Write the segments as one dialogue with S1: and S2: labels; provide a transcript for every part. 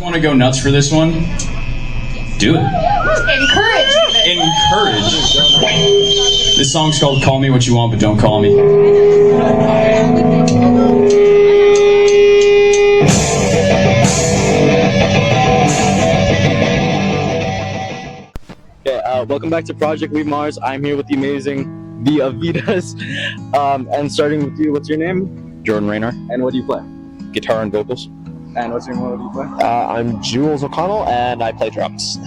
S1: Want to go nuts for this one? Do it.
S2: Encourage.
S1: Encourage. This song's called Call Me What You Want But Don't Call Me.
S3: Okay, welcome back to Project Leave Mars. I'm here with the amazing The Avitas. And starting with you, what's your name?
S4: Jordan Rayner,
S3: And what do you play?
S4: guitar and vocals.
S3: And what's your name? What do you play?
S4: I'm Jules O'Connell, and I play drums.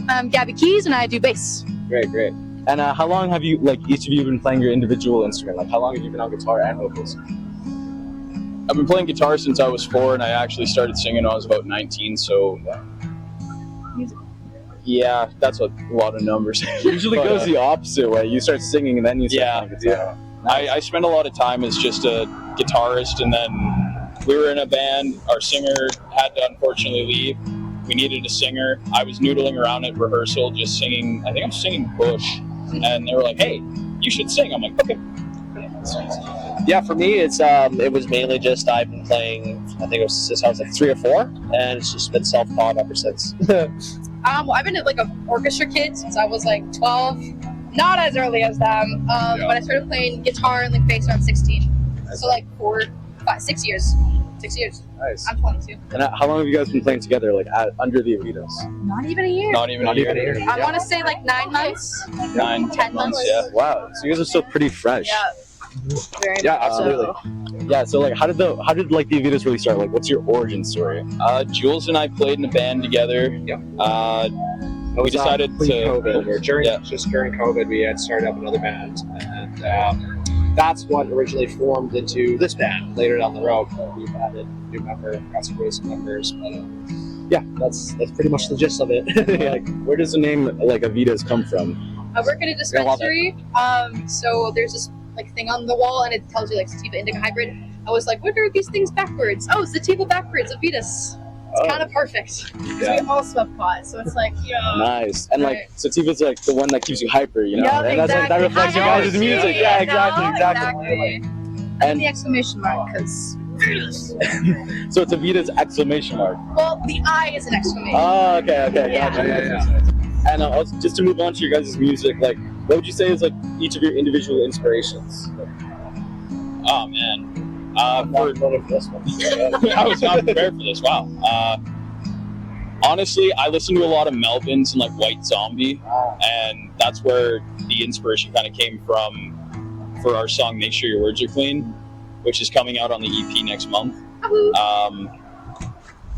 S2: I'm Gabby Keys and I do bass.
S3: Great. And how long have you, each of you been playing your individual instrument? How long have you been on guitar and vocals?
S5: I've been playing guitar since I was 4, and I actually started singing when I was about 19, so yeah, that's a lot of numbers.
S3: It usually goes the opposite way. You start singing and then you start playing guitar.
S5: I spent a lot of time as just a guitarist, and then we were in a band. Our singer had to unfortunately leave. We needed a singer. I was noodling around at rehearsal just singing. I think I'm singing Bush, and they were like, "Hey, you should sing." I'm like, "Okay."
S4: Yeah, for me, it was mainly just I've been playing. I think it was since I was like 3 or 4, and it's just been self-taught ever since.
S2: I've been like an orchestra kid since I was like 12. Not as early as them, but I started playing guitar and like bass around 16. So like 6 years. 6 years.
S3: Nice.
S2: I'm 22.
S3: And how long have you guys been playing together, under the Avitas?
S2: Not even a year.
S5: Not even a year.
S2: I want to say like 9 months.
S5: 10 months. Yeah.
S3: Wow, so you guys are still pretty fresh.
S2: Yeah. Very
S3: Yeah,
S2: much
S3: absolutely.
S2: so.
S3: Yeah, so how did the Avitas really start? What's your origin story?
S5: Jules and I played in a band together.
S6: Yep.
S5: We decided to.
S6: COVID, or during
S5: Yeah.
S6: just during COVID, we had started up another band, and that's what originally formed into this band. Later down the road, we've added a new member, got some recent members, but yeah, that's pretty much the gist of it.
S3: Where does the name Avitas come from?
S2: I work at a dispensary. So there's this like thing on the wall, and it tells you like sativa indica hybrid. I was like, what are these things backwards? Oh, sativa backwards, Avitas. It's kind of perfect.
S3: Yeah.
S2: We all smoke pot, so it's like,
S3: Nice. And
S2: Right.
S3: sativa's the one that keeps you hyper, you know?
S2: Yeah,
S3: and that's that
S2: exactly.
S3: reflects your guys' music. Yeah, exactly.
S2: And the exclamation mark, because
S3: So it's Avitas exclamation mark.
S2: well, the I is an exclamation.
S3: Oh, okay.
S2: Yeah.
S3: Gotcha. And just to move on to your guys' music, what would you say is each of your individual inspirations?
S5: Oh man.
S6: I'm not voting for this one.
S5: I was not prepared for this. Wow. Honestly, I listen to a lot of Melvins and White Zombie, and that's where the inspiration kind of came from for our song "Make Sure Your Words Are Clean," which is coming out on the EP next month.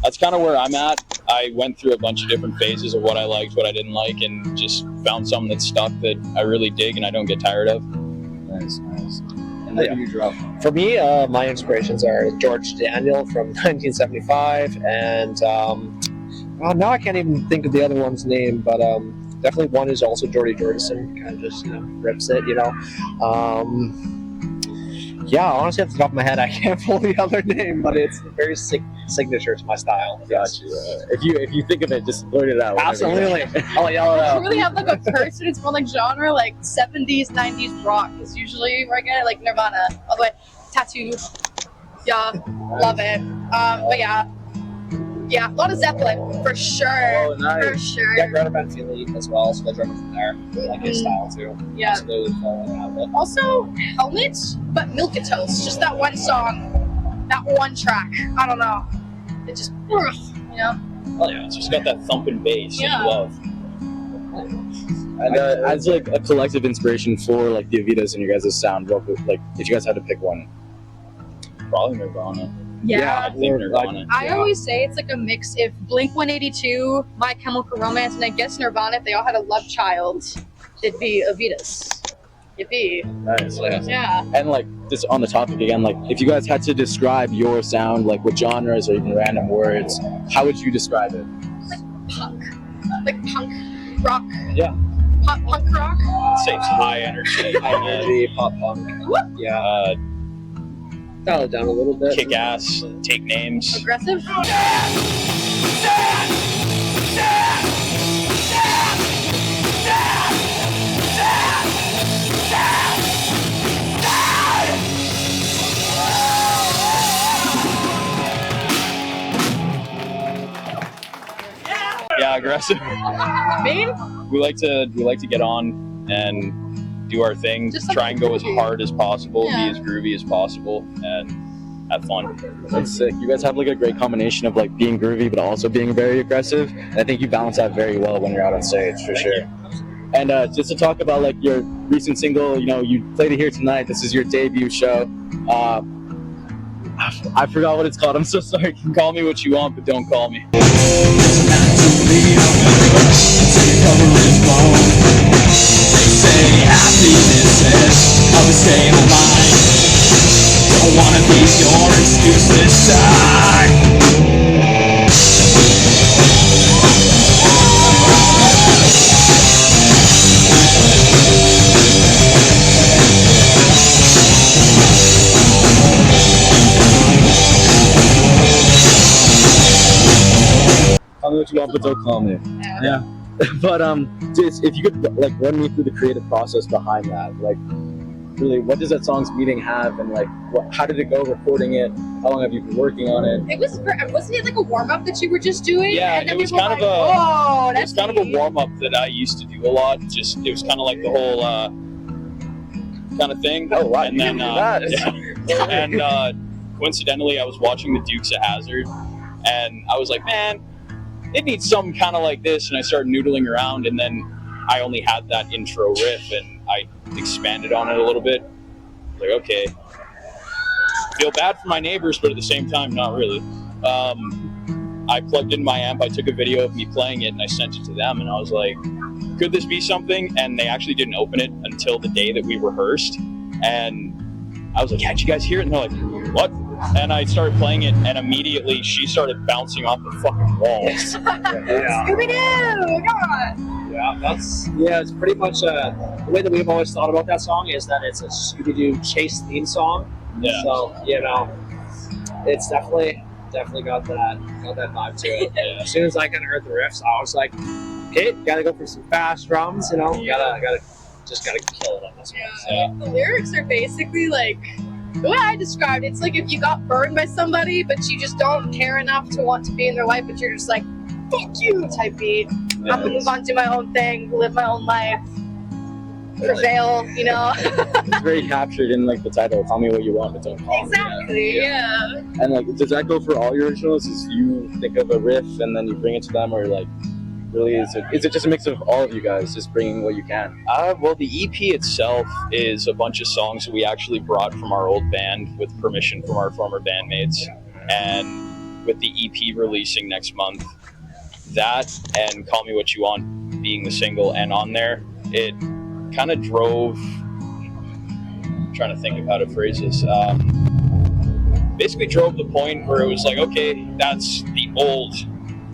S5: That's kind of where I'm at. I went through a bunch of different phases of what I liked, what I didn't like, and just found something that stuck that I really dig and I don't get tired of.
S3: Nice. And what do you drop?
S6: For me, my inspirations are George Daniel from 1975, and well, now I can't even think of the other one's name, but definitely one is also Jordy Jordison, kind of just rips it, Yeah, honestly, off the top of my head, I can't pull the other name, but it's very signature to my style.
S3: Gotcha. If you think of it, just blurt it out.
S6: Absolutely. I'll yell it
S2: I
S6: out.
S2: really have like a person. It's more like genre, like 70s, 90s rock is usually where I get it, like Nirvana. All the way, Tattoo. Yeah, love it. But yeah, a lot of Zeppelin for sure.
S3: Oh, nice.
S2: For sure.
S6: Yeah, Greta Van Fleet as well, so the drummer from there. I like his style too.
S2: Yeah.
S6: Slowly falling out of it.
S2: Also, Helmet, but Milk-A-Toast. Just that one song, that one track. I don't know. It just,
S5: Oh yeah, it's just got that thumping bass
S2: Yeah.
S5: that you love.
S3: And as a collective inspiration for the Avitas and your guys' sound, what would, if you guys had to pick one?
S5: Probably Nirvana.
S2: yeah.
S5: I think Nirvana.
S2: I always say it's like a mix. If Blink-182, My Chemical Romance, and I guess Nirvana, if they all had a love child, it'd be Avitas. Yippee.
S3: Nice.
S2: Yeah.
S3: And just on the topic again, if you guys had to describe your sound, with genres or even random words, how would you describe it?
S2: Punk. Like punk rock.
S3: Yeah.
S2: Punk rock.
S5: I'd say it's high energy.
S6: High energy, pop punk. Yeah. Dial it down a little bit.
S5: Kick ass, take names.
S2: Aggressive.
S5: aggressive.
S2: Mean?
S5: We like to get on and do our thing,
S2: Just
S5: try and go as
S2: groovy.
S5: hard as possible,
S2: Yeah.
S5: be as groovy as possible, and have fun.
S3: That's sick. You guys have like a great combination of like being groovy but also being very aggressive. And I think you balance that very well when you're out on stage, for sure. And just to talk about like your recent single, you know, you played it here tonight. This is your debut show. I forgot what it's called. I'm so sorry.
S5: You can call me what you want, but don't call me.
S1: Say happiness is of a state of mind. Don't wanna be your excuse this time.
S3: Call me what you want, but don't call me.
S2: Yeah.
S3: But just if you could like run me through the creative process behind that, like really, what does that song's meaning have, and like how did it go recording it? How long have you been working on it?
S2: It was, wasn't it like a warm up that you were just doing?
S5: Yeah,
S2: and then
S5: it was
S2: we were
S5: kind of
S2: like,
S5: a-
S2: oh,
S5: It's
S2: that's
S5: kind of a
S2: neat.
S5: warm up that I used to do a lot. Just it was kind of like the whole kind of thing.
S3: Oh, wow,
S5: And
S3: you
S5: then
S3: did that.
S5: yeah. And coincidentally, I was watching the Dukes of Hazzard, and I was like, man, it needs something kind of like this. And I started noodling around, and then I only had that intro riff, and I expanded on it a little bit. Like, okay, feel bad for my neighbors, but at the same time, not really. I plugged in my amp, I took a video of me playing it, and I sent it to them, and I was like, could this be something? And they actually didn't open it until the day that we rehearsed. And I was like, yeah, did you guys hear it? And they're like, what? And I started playing it, and immediately she started bouncing off the fucking walls.
S6: Yeah.
S2: Scooby-Doo! Come on!
S6: Yeah, it's pretty much the way that we've always thought about that song is that it's a Scooby-Doo chase theme song.
S5: Yeah.
S6: So, you know, it's definitely got that vibe to it.
S5: Yeah.
S6: As soon as I kind of heard the riffs, I was like, okay, gotta go for some fast drums, you know, gotta kill it on this one.
S2: Yeah. The lyrics are basically like, the way I described it, it's like if you got burned by somebody, but you just don't care enough to want to be in their life, but you're just like, fuck you type beat. I'm gonna move on, do my own thing, live my own life, prevail, you know?
S3: It's very captured in like the title, "Call Me What You Want, but Don't Call Me."
S2: Exactly, yeah.
S3: And like, does that go for all your originals? Is you think of a riff and then you bring it to them, or like, really is it just a mix of all of you guys just bringing what you can?
S5: Well, the EP itself is a bunch of songs that we actually brought from our old band with permission from our former bandmates. And with the EP releasing next month, that and Call Me What You Want being the single and on there, it kind of drove, I'm trying to think of how to phrase this, basically drove the point where it was like, okay, that's the old,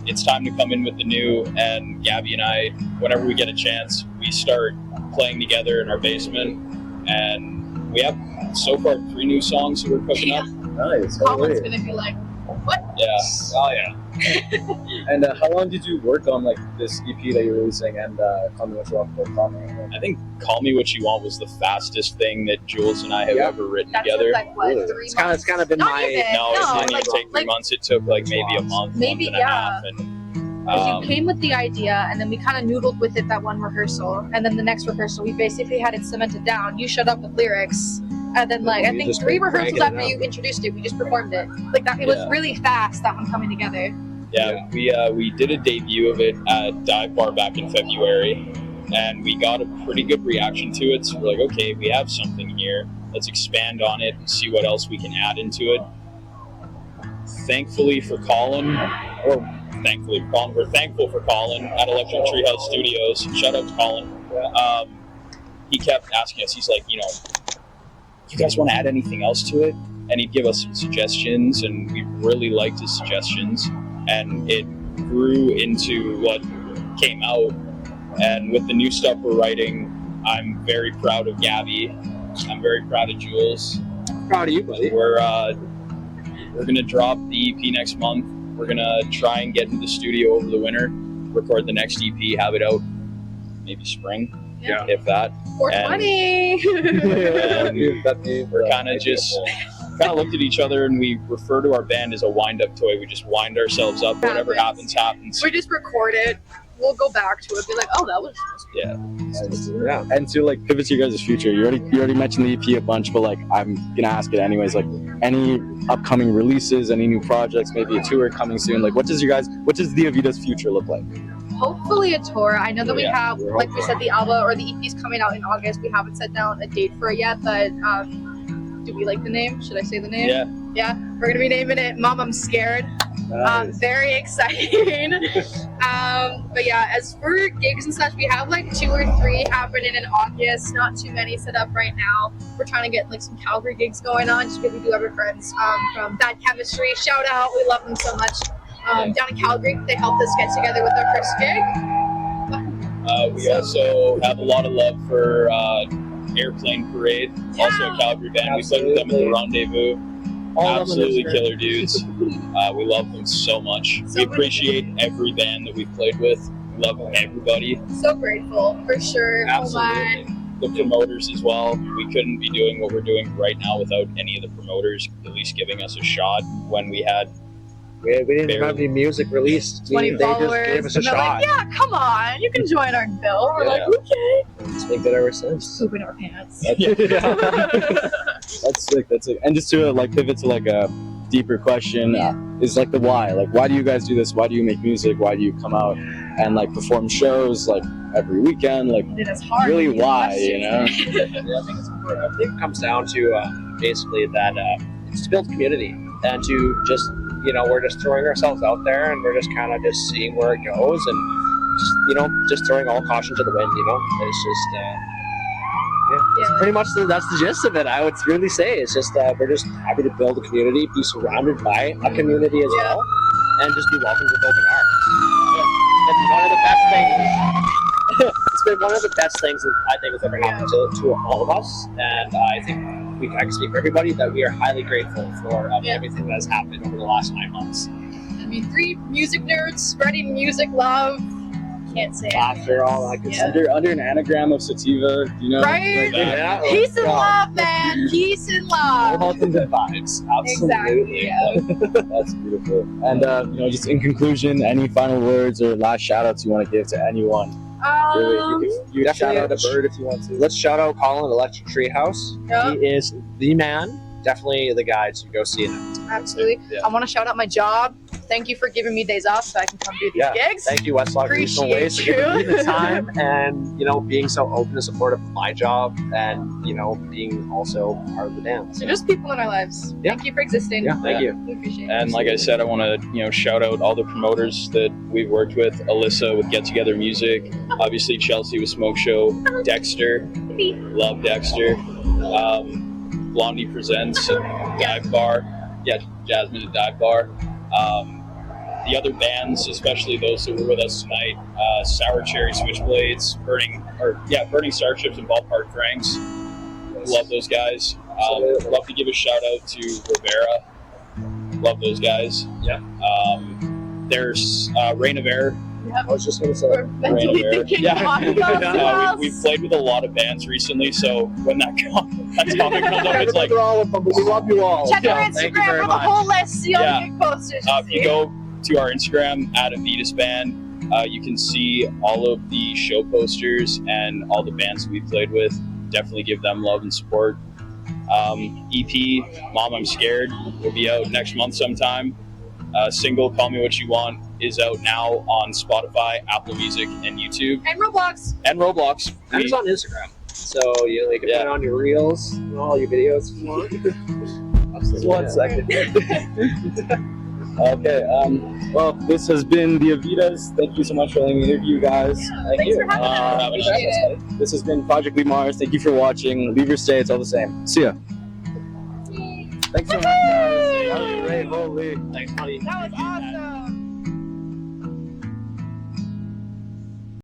S5: it's time to come in with the new. And Gabby and I, whenever we get a chance, we start playing together in our basement, and we have so far 3 new songs that we're cooking up.
S3: Nice.
S2: Colin's gonna be like, what?
S5: Yeah.
S6: Oh yeah.
S3: And how long did you work on like this EP that you're releasing and Call Me What You Want, but Call Me?
S5: I think Call Me What You Want was the fastest thing that Jules and I have
S6: Yeah.
S5: ever written
S2: That's
S5: together.
S2: like what,
S3: Really?
S2: 3
S6: It's
S2: months?
S6: kind of been
S2: Not
S6: my
S2: even.
S5: No, it didn't
S2: like,
S5: even take 3 months. It took like maybe a month,
S2: Maybe,
S5: month and a half. And,
S2: Because you came with the idea, and then we kind of noodled with it that one rehearsal, and then the next rehearsal we basically had it cemented down. You showed up with lyrics, and then like I
S6: We
S2: think
S6: just
S2: 3
S6: cranking
S2: rehearsals
S6: it
S2: after
S6: out.
S2: you introduced it, we just performed it. Like that, it was
S3: Yeah.
S2: really fast, that one coming together.
S5: yeah, we did a debut of it at Dive Bar back in February, and we got a pretty good reaction to it. So we're like, okay, we have something here. Let's expand on it and see what else we can add into it. Thankfully for Colin, we're thankful for Colin at Electric Treehouse Studios. Shout out to Colin. He kept asking us, he's like, you know, you guys want to add anything else to it? And he'd give us some suggestions, and we really liked his suggestions. And it grew into what came out. And with the new stuff we're writing, I'm very proud of Gabby. I'm very proud of Jules.
S6: Proud of you, buddy.
S5: We're gonna drop the EP next month. We're gonna try and get into the studio over the winter, record the next EP, have it out maybe spring,
S6: Yeah.
S5: if that.
S2: 420.
S5: And we're kind of just kind of looked at each other and we refer to our band as a wind-up toy. We just wind ourselves up. Whatever happens, happens.
S2: We just record it. We'll go back to it. Be like, oh, that was.
S5: Yeah.
S6: Yeah.
S3: And to like pivot to your guys' future, you already mentioned the EP a bunch, but like I'm gonna ask it anyways. Like any upcoming releases, any new projects, maybe a tour coming soon. Like what does the Avita's future look like?
S2: Hopefully a tour. I know that we
S3: Yeah,
S2: have, like we said, the album or the EP is coming out in August. We haven't set down a date for it yet, but do we like the name? Should I say the name?
S5: Yeah.
S2: Yeah, we're gonna be naming it Mom, I'm Scared. Very exciting. But yeah, as for gigs and such, we have like 2 or 3 happening in August. Not too many set up right now. We're trying to get like some Calgary gigs going on just because we do have our friends from Bad Chemistry. Shout out, we love them so much. Down in Calgary, they helped us get together with our first gig.
S5: We also have a lot of love for Airplane Parade, also a Calgary band. We played with them at the Rendezvous. Absolutely killer dudes. We love them so much.
S2: So
S5: We appreciate every band that we've played with. We love everybody.
S2: So grateful, for sure.
S5: Absolutely. The promoters as well. We couldn't be doing what we're doing right now without any of the promoters at least giving us a shot when we had.
S6: We didn't even have any music released.
S2: 20
S6: they
S2: followers.
S6: just gave us a
S2: and they're
S6: shot.
S2: like, yeah, come on, you can join our bill. We're like, okay.
S6: It's been good ever since.
S2: Pooping our pants.
S3: That's sick. That's sick. And just to like pivot to like a deeper question, is like the why. Like why do you guys do this? Why do you make music? Why do you come out and like perform shows like every weekend? Like
S2: It is hard.
S3: really why, you know?
S6: I think it's important. I think it comes down to basically that it's to build community and to just, we're just throwing ourselves out there and we're just kind of just seeing where it goes and just throwing all caution to the wind, It's just, it's pretty much that's the gist of it. I would really say it's just we're just happy to build a community, be surrounded by a community as well, and just be welcomed with open arms. It's one of the best things. It's been one of the best things that I think has ever happened to all of us, and I think I can speak for everybody that we are highly grateful for everything that has happened over the last 9 months.
S2: I mean, 3 music nerds spreading music love. Can't say it.
S6: Laughter, all that good stuff.
S3: Under an anagram of sativa,
S2: Right?
S6: Yeah.
S2: Peace and love, man. Peace and love.
S6: All things and vibes. Absolutely.
S2: Exactly. Yeah.
S3: That's beautiful. And just in conclusion, any final words or last shout outs you want to give to anyone? Really, you can shout out a bird if you want to.
S6: Let's shout out Colin Electric Treehouse.
S2: Yep.
S6: He is the man. Definitely the guy to go see him.
S2: Absolutely. I want to shout out my job. Thank you for giving me days off so I can come do these gigs.
S6: Thank you, Westlock Regional Waste, for giving me the time and being so open and supportive of my job and being also part of the band.
S2: So just people in our lives.
S6: Yeah.
S2: Thank you for existing.
S6: Yeah, thank you.
S2: We appreciate it.
S5: And like I said, I want to shout out all the promoters that we've worked with. Alyssa with Get Together Music, obviously Chelsea with Smoke Show, Dexter, love Dexter, Blondie Presents, Dive Bar, Jasmine at Dive Bar. The other bands, especially those that were with us tonight, Sour Cherry Switchblades, Burning Starships and Ballpark Franks. Love those guys. Love to give a shout out to Rivera. Love those guys.
S6: Yeah.
S5: There's Rain of Air.
S6: I was just going to say.
S2: We're mentally thinking
S5: We've played with a lot of bands recently, so when that comment comes up, it's like,
S6: all of them, but we love you all.
S2: Check our
S6: Thank you
S2: Instagram
S6: very
S2: for the
S6: much.
S2: whole list. See all
S5: Yeah.
S2: the gig posters.
S5: if you go to our Instagram at Avitas Band, you can see all of the show posters and all the bands we've played with. Definitely give them love and support. EP, Mom, I'm Scared, will be out next month sometime. Single, Call Me What You Want, is out now on Spotify, Apple Music, and YouTube.
S2: And Roblox.
S5: And Roblox.
S6: And it's on Instagram. So you can put it on your reels and all your videos if you want.
S3: Just 1 second. Okay. Well, this has been the Avitas. Thank you so much for letting me interview you guys.
S2: Thanks for having us. Appreciate it.
S3: This has been Project Leave Mars. Thank you for watching. Leave your stay. It's all the same. See ya. Thanks so much, guys. That was great. Holy.
S6: Thanks, buddy.
S2: That was awesome.